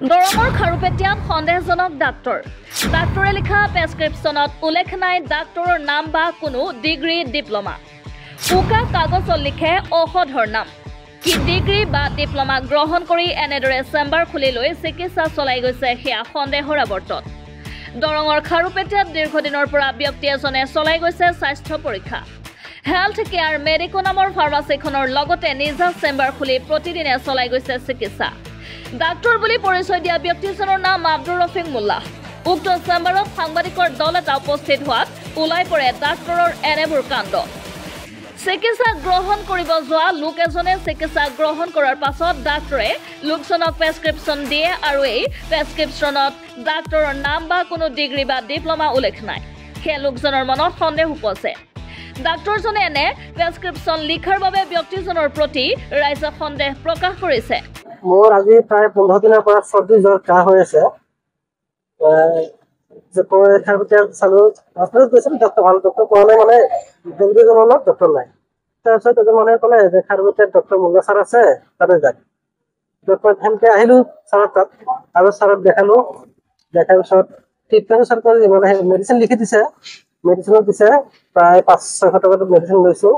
দৰঙৰ খাৰুপেটীয়াত সন্দেহজনক ডাক্তৰে লিখা প্ৰেছক্ৰিপশ্যনত উল্লেখ নাই ডাক্তৰৰ নাম বা কোনো ডিগ্ৰী ডিপ্ল'মা। উকা কাগজত লিখে ঔষধৰ নাম। কি ডিগ্ৰী বা ডিপ্ল'মা গ্ৰহণ কৰি এনেদৰে চেম্বাৰ খুলি লৈ চিকিৎসা চলাই গৈছে সেয়া সন্দেহৰ আৱৰ্তত। দৰঙৰ খাৰুপেটীয়াত দীৰ্ঘদিনৰ পৰা ব্যক্তি এজনে চলাই গৈছে স্বাস্থ্য পৰীক্ষা। হেল্থ কেয়াৰ মেডিকো নামৰ ফাৰ্মাচীখনৰ লগতে নিজা চেম্বাৰ খুলি প্ৰতিদিনে চলাই গৈছে চিকিৎসা। ডাক্তৰ বুলি পৰিচয় দিয়া ব্যক্তিজনৰ নাম আব্দুৰ ৰফিক মোল্লা। উক্ত চেম্বাৰত সাংবাদিকৰ দল এটা উপস্থিত হোৱাত ওলাই পৰে ডাক্তৰৰ এনেবোৰ কাণ্ড। চিকিৎসা গ্ৰহণ কৰিব যোৱা লোক এজনে চিকিৎসা গ্ৰহণ কৰাৰ পাছত ডাক্তৰে লোকজনক প্ৰেছক্ৰিপশ্যন দিয়ে আৰু এই প্ৰেছক্ৰিপশ্যনত ডাক্তৰৰ নাম বা কোনো ডিগ্ৰী বা ডিপ্ল'মা উল্লেখ নাই। সেই লোকজনৰ মনত সন্দেহ উপজে। ডাক্তৰজনে এনে প্ৰেছক্ৰিপশ্যন লিখাৰ বাবে ব্যক্তিজনৰ প্ৰতি ৰাইজে সন্দেহ প্ৰকাশ কৰিছে। মোৰ আজি প্ৰায় 15 দিনৰ পৰা চৰ্দি জ্বৰ কাহ হৈ আছে। চালো হস্পিটেলত গৈছিলো, ডক্তৰ ভাল ডক্তৰ পোৱা নাই, মানে জলদিজনৰ ডক্তৰ নাই। তাৰপিছত এজন মানুহে ক'লে যে খাৰুপেটীয়াত ডক্তৰ মোল্লা ছাৰ আছে, তাতে যায়। ডক্তৰ সেনেকে আহিলো ছাৰৰ তাত আৰু ছাৰক দেখালো। দেখাৰ পিছত ট্ৰিটমেণ্ট ছাৰ কৰি মানে মেডিচিন লিখি দিছে। মেডিচিনত দিছে প্ৰায় 500-600 টকাৰ মেডিচিন লৈছো।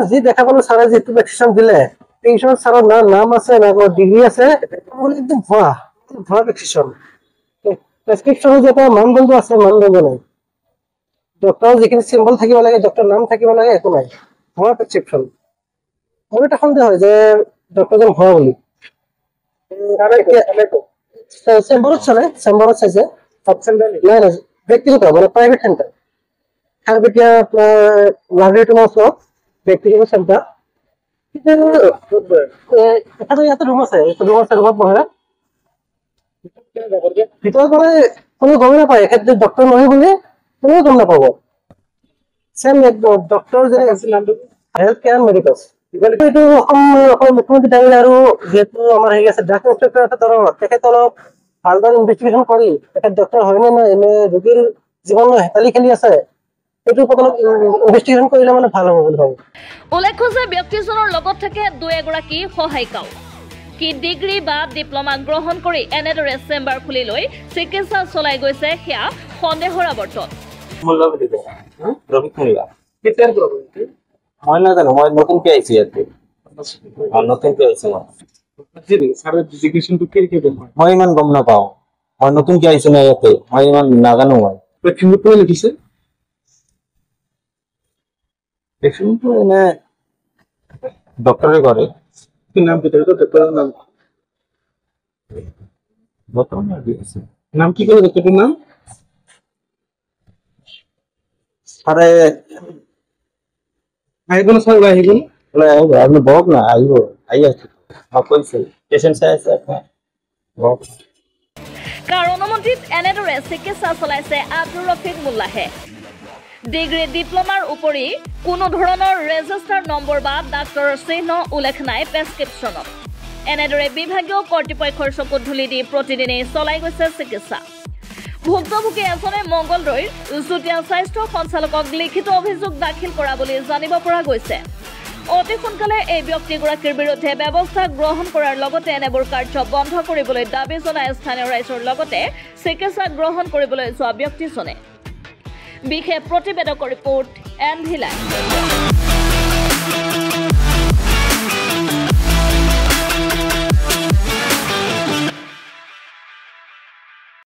যি দেখা পালো ছাৰে যিটো প্ৰেছক্ৰিপশ্যন দিলে, প্ৰেছক্ৰিপশ্যনত ছাৰৰ নাম আছে না ডিগ্ৰী আছে, একদম ভুৱা প্ৰেছক্ৰিপশ্যন। প্ৰেছক্ৰিপশ্যনৰ যে এটা মানদণ্ড আছে, মানদণ্ড নাই। ডক্টৰৰ যিখিনি চিম্বল থাকিব লাগে, ডক্টৰৰ নাম থাকিব লাগে, একো নাই। ভুৱা প্ৰেছক্ৰিপশ্যন। মোৰ এটা সন্দেহ হয় যে ডক্টৰজন ভুৱা বুলি। চেম্বাৰত চালে, চেম্বাৰত চাইছে, নাই নাই ব্যক্তিগত মানে প্ৰাইভেট চেণ্টাৰ। খাৰুপেটীয়া আপোনাৰ লাভেৰিটোৰ ওচৰত ব্যক্তিগত চেণ্টাৰ। ইয়াতে ৰুম আছে, ৰুমত বহে। ভিতৰত মানে কোনো গমেই নাপায়, এখেত ডক্তৰ নহয় বুলি কোনেও গম নাপাব। চেম ডক্তৰ যে হেল্থ কেয়াৰ মেডিকল, এইটো অসম মুখ্যমন্ত্ৰী ডাঙৰীয়া আৰু যিহেতু আমাৰ হেৰি আছে ড্ৰাগ ইনস্পেক্টৰ আছে দৰঙত, তেখেত অলপ ভালদৰে ইনভেষ্টিগেশ্যন কৰি তেখেত ডক্তৰ হয়নে নাই, এনে ৰোগীৰ জীৱন হেতালি খেলি আছে, এইটোৰ ওপৰত অলপ ইনভেষ্টিগেশ্যন কৰিলে মানে ভাল হ'ব বুলি ভাবো। উল্লেখ্য যে ব্যক্তিজনৰ লগত থাকে 2-এগৰাকী সহায়িকাও। কি ডিগ্ৰী বা ডিপ্ল'মা গ্ৰহণ কৰি এনেদৰে চেম্বাৰ খুলি লৈ চিকিৎসা চলাই গৈছে সেয়া সন্দেহৰ আৱৰ্তত। মই নাজানো, মই নতুনকে আহিছো ইয়াতে। নতুনকে আহিছো মই ইমান গম নাপাওঁ। মই নতুনকে আহিছো না ইয়াতে, মই ইমান নাজানো। মই লিখিছে এনে ডক্টৰে কৰে। নাম কি করে ডক্টরের নাম? আরে আহিব না স্যার, আহিব না, আপনি বক না, আহিব আহি আছে। কৈছে পেশেন্ট চাই আছে বক। কাৰ অনুমতিত এনেদৰে চিকিৎসা চলাইছে আব্দুৰ ৰফিক মোল্লাহে। ডিগ্ৰী ডিপ্ল'মাৰ উপৰি কোনো ধৰণৰ ৰেজিষ্টাৰ নম্বৰ বা ডাক্তৰৰ চিহ্ন উল্লেখ নাই প্ৰেছক্ৰিপশ্যনত। এনেদৰে বিভাগীয় কৰ্তৃপক্ষৰ চকুত ধূলি দি প্ৰতিদিনেই চলাই গৈছে চিকিৎসা। ভুক্তভোগী এজনে মংগলদৈৰ যুটীয়া স্বাস্থ্য সঞ্চালকক লিখিত অভিযোগ দাখিল কৰা বুলি জানিব পৰা গৈছে। অতি সোনকালে এই ব্যক্তিগৰাকীৰ বিৰুদ্ধে ব্যৱস্থা গ্ৰহণ কৰাৰ লগতে এনেবোৰ কাৰ্য বন্ধ কৰিবলৈ দাবী জনাই স্থানীয় ৰাইজৰ লগতে চিকিৎসা গ্ৰহণ কৰিবলৈ যোৱা ব্যক্তিজনে। বিশেষ প্ৰতিবেদকৰ ৰিপৰ্ট NV Live।